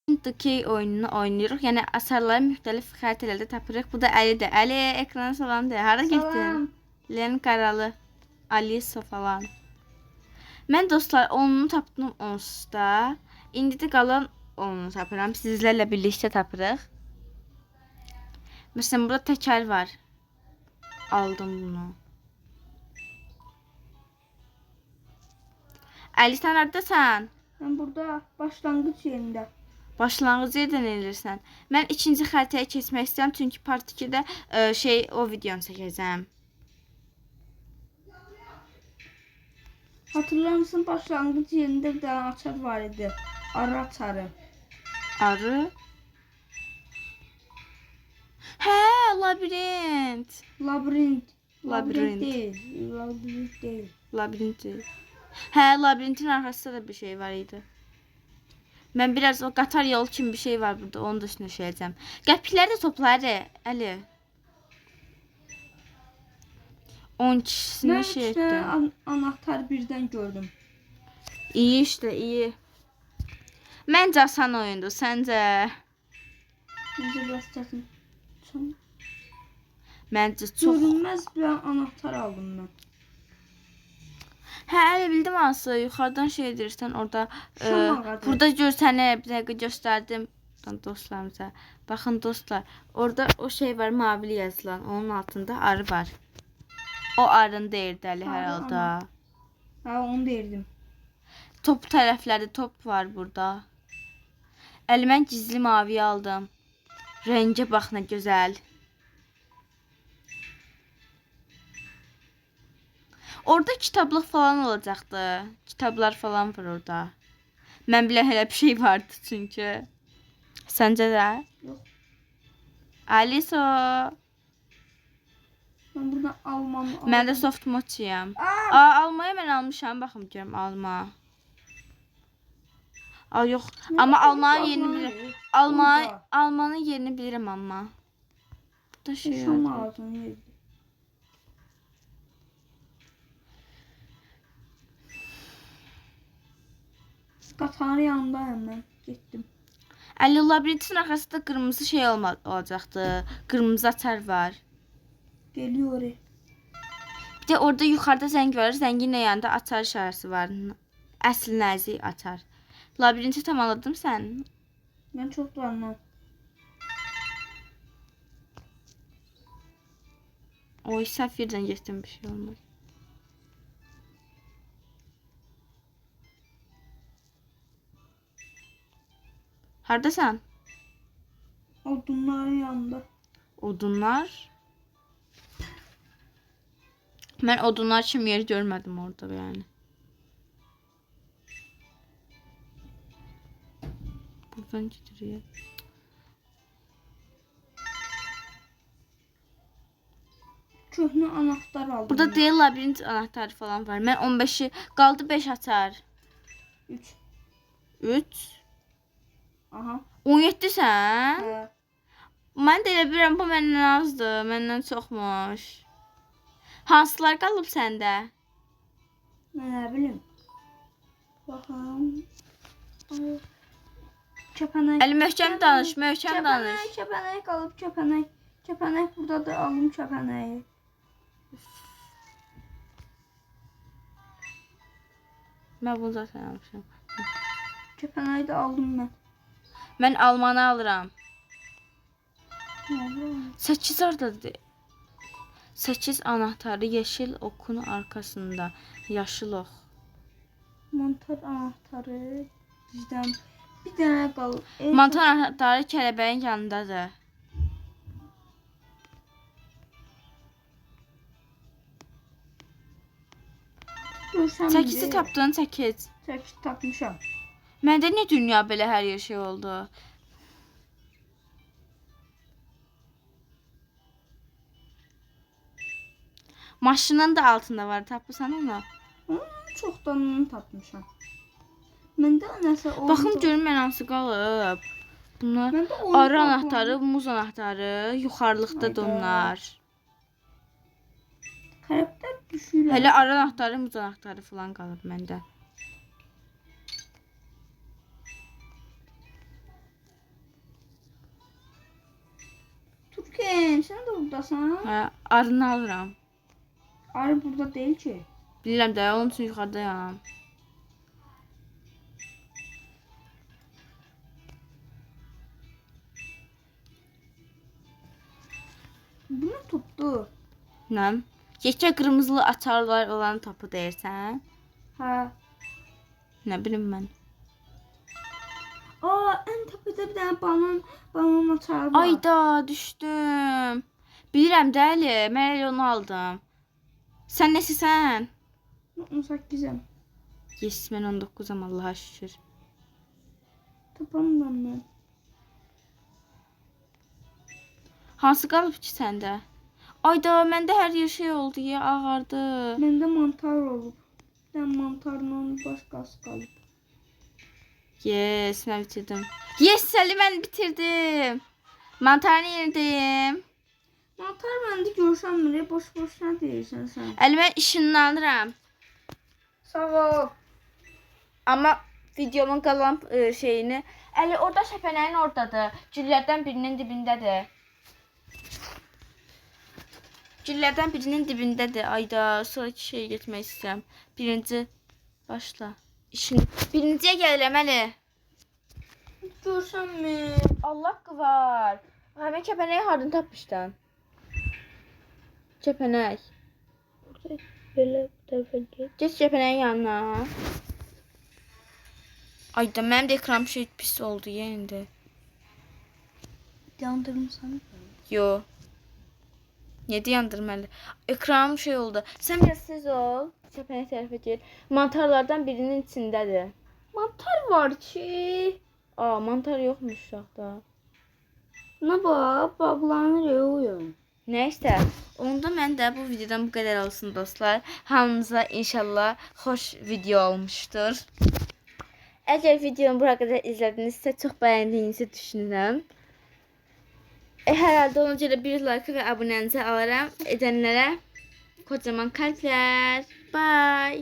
Dikey oyununu oynayırıq. Yəni əsərləri müxtəlif xəritələrdə tapırıq. Bu da Əlidir. Əli ekrana salam de. Hara getdin? Len Qaralı, Alisa falan. Mən dostlar onunu tapdım onsuzda. İndi də qalan onunu tapıram. Sizlərlə birlikdə tapırıq. Məsələn burada təkər var. Aldım bunu. Əli sən haradasan? Ben burada başlangıç yerinde. Başlanğıc yerdən elirsən. Mən ikinci xəritəyə keçmək istəyirəm çünki part 2-də o videonu çəkəcəm. Hatırlar mısın, başlangıç yerinde bir tane açar var idi. Arı açarı. Arı. Hə, labirint. Labirent. Labirent. Değil. Labirent değil. Labirint. Hə, labirintin arxasında da bir şey var idi. Mən biraz o qatar yolu kimi bir şey var burada. Onu da üstünə şeyəcəm. Qəpikləri də toplayır Əli. 10 kişisini Ben şey işte etdim. anahtar birden gördüm. İyi işte, iyi. Məncə asan oyundur, səncə? Bence biraz çətin. Məncə çox. Görünmez bir anahtar aldım ben. Hə, elə bildim hansı. Yuxarıdan şey edirsən orada. Şam ağacı. Burada gör sənə bir dəqiqə göstərdim dostlarımıza. Baxın dostlar, orada o şey var, mavili yazılan. Onun altında arı var. O arın deyirdi Əli hər halda. Ha, onu derdim. Top tərəflərdə top var burada. Əli mən gizli maviyi aldım. Rəngə bax nə gözəl. Orada kitablıq falan olacaqdı. Kitablar falan var orada. Mən bilən elə bir şey vardı çünki. Səncə də? Yox. Aliso. Ben buradan almam. Mən də soft mochiyam. Almaya mən almışam. Baxım görüm alma. Yox. Amma almanın yerini bilirəm. Almanın yerini bilirəm amma. Burada şey Şam var. ağacının yeri. Qatarın yanındayım ben. Gittim. Əli labirintin arxasında qırmızı şey olacaqdı. Qırmızı açar var. Geliyor. Bir de orada yuxarıda zəng var. Zəngin yanında açar işarəsi var. Əsl nəzik açar. Labirinti tamamladın sən? Ben çok dolanmam. Oy, səhv yerdən getdim, bir şey olmaz. Hardasan? Odunların yanında. Odunlar. Mən odunlar kimi yer görmədim orada yani. Buradan gidiyor. Köhnə anahtar aldım. Burada deyil labirint anahtarı falan var. Mən 15'i qaldı 5 açar. 3. 3. Aha. 17 sən? Hə. Mən də elə bilirəm bu məndən azdır. Məndən çoxmuş. Hansılar qalıb səndə? Mən nə bilim. Baxın. Kəpənək. Əli möhkəm danış, möhkəm danış. Kəpənək qalıb, kəpənək. Kəpənək buradadır, aldım kəpənəyi. Mən bunu zaten almışam. Kəpənəyi də aldım mən. Mən almanı alıram. 8 Nə? oradadır. 8 anahtarı yeşil okun arkasında. Yaşıl ox. Mantar anahtarı bizdən bir dənə qalıb. Mantar anahtarı kələbəyin yanındadır. Görsəm 8'i tapdın, 8. 8 tapmışam. Məndə niyə dünya belə hər yer şey oldu? Maşının da altında var. Tapırsan onu. Çoxdan tapmışam. Məndə nəsə oldu. Baxım görüm mən hansı qalıb. Bunlar Məndə oyun arı qalıb. anahtarı, muz anahtarı, yuxarılıqda da Hayda. onlar. Xərablar düşürlər. Hələ arı anahtarı, muz anahtarı falan qalıb məndə. Nəyinsən də buradasan? Hə, arını alıram. Arı burada deyil ki. Bilirəm də, onun üçün yuxarıdayam. Bu nə tutdu? Nə? Yekə qırmızılı açarlar olan topu deyirsən? Hə. Nə bilim mən. Aa, ən təpədə bir dənə balon açarı var. Ayda düşdüm. Bilirəm də Əli, mən elə onu aldım. Sən nəsisən? 18-əm. Yes, mən 19-am Allaha şükür. Tapamıram mən. Hansı qalıb ki səndə? Ayda məndə hər yer şey oldu ya, ağardı. Məndə mantar olub. Bir dənə mantarla başqası qalıb. Yes, mən bitirdim. Yes, Əli, mən bitirdim. Mantarını yedim. Mantar məndə görüşənmir. Boş nə deyirsən sən? Əli, mən işinlanıram. Sağ ol. Amma videomun qalan şeyini... Əli, orada şəpənəyin oradadır. Güllərdən birinin dibindədir. Güllərdən birinin dibindədir. Ayda, sonraki şeyə getmək istəyirəm. Birinci başla. Birinciyə gəlirəm, Əli. Görüşənmir. Allah haqqı var. Həmin kəpənəyi hardan tapmışdın? Kəpənək. Belə bu tərəfə get. Geç kəpənəyin yanına. Ayda, mənim də ekranım şey pis oldu ya indi. Yandırmısan? Yo. Niyə yandırmalı? Ekranım şey oldu. Sən biraz tez ol. Kəpənək tərəfə gel. Mantarlardan birinin içindədir. Mantar var ki. Aa, mantar yoxmuş uşaqda. Nə bax, bağlanır oyun. Nəysə, onda mən də bu videodan bu qədər olsun dostlar. Hamınıza inşallah xoş video olmuşdur. Əgər videomu bura qədər izlədinizsə, çox bəyəndiyinizi düşünürəm. Hər halda ona görə bir like və abunənizi alaram. Edənlərə kocaman kalplər. Bye.